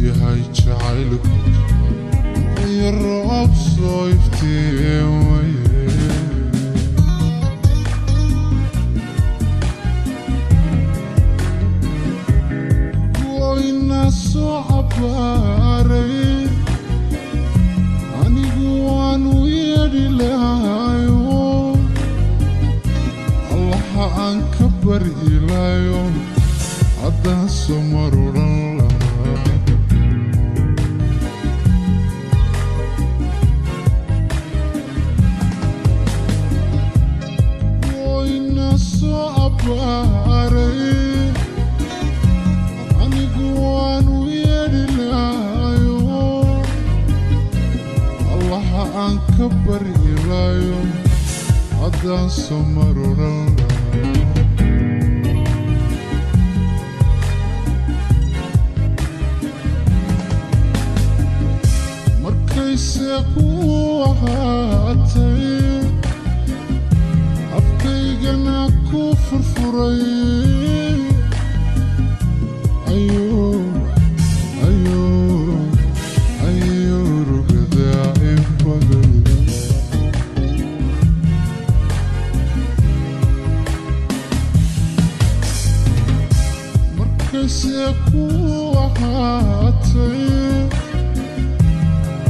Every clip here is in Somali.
yahay jacaylku iyo roob soo iftiimaye wayna soo cabaaray anigu waanu yeedhi lahayo allaha aan ka bari ilaayo haddaan soo maruran anigu waanu yeedhi lahayo allaha aan ka bari ilaayo haddaan soo maruran markayse ku ahaatay afkaygana ku furfuray markayse ku ahaatay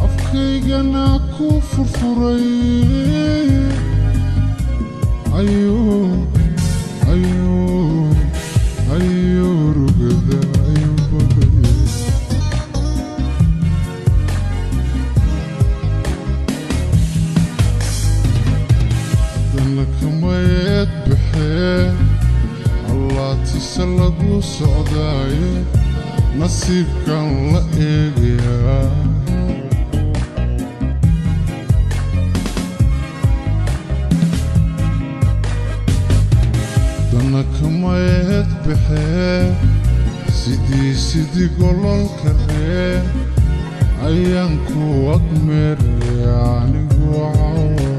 afkaygana ku furfuray rugada inbadan dana kamayeed baxee allaatise lagu socdaaye nasiibkan la eegayaa dana kamayeed baxee sidii gololka ree ayaan ku agmeeraya anigu cawa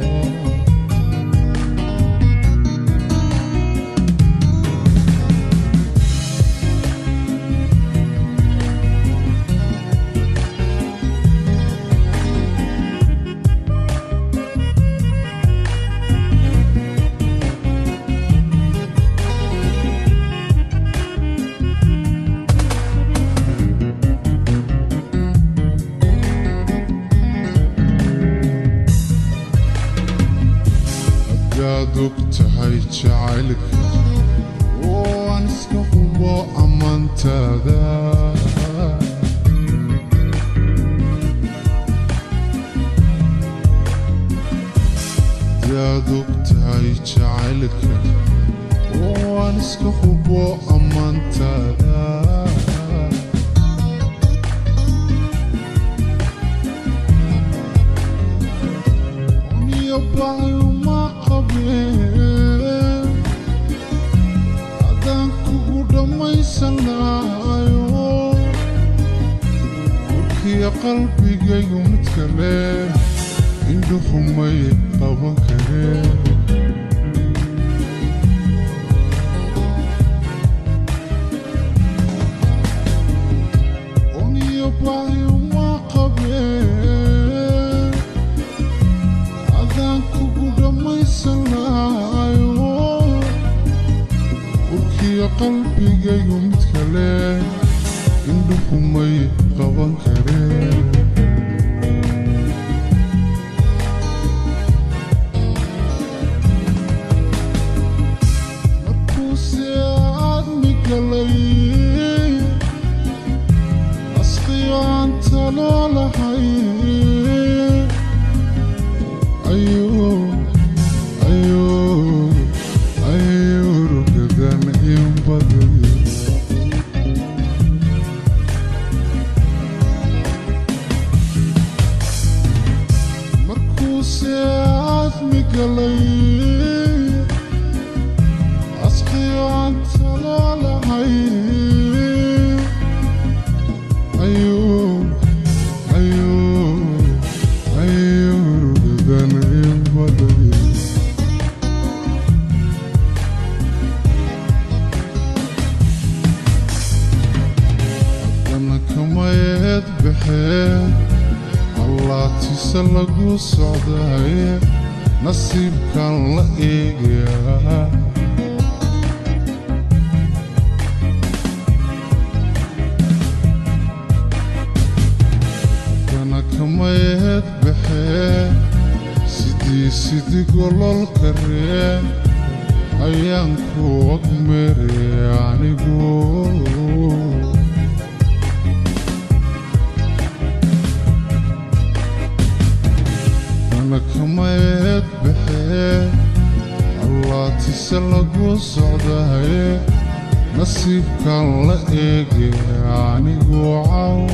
haddaad og tahay jacaylka oo aan iska hubo ammaantaada haddaad og tahay jacaylka oo aan iska hubo ammaantaada haddaan kugu dhammaysanayo warkiya qalbigaygu mid kale indhuhu may qaban kareen uniyo baayo ma qabeen haddaan kugu dhammaysanayo warkiya qalbigaygu mid kale indhuhu may qaban kareen markuuse aadmi galay asqiyo aan talo lahay rugadan inbadan markuuse aadmi galay asqiyo aan talo lahay rugadan inbadan dana kamayeed بحين الله تسلق صعداي نصيب كان لقيقيا كان كميت بحين سيدي قولوا الكريم أيانكو أكمري يعني قول أنا كميت بحين الله تسلق وصعداي نصيب كان لقيقي يعني قوعوا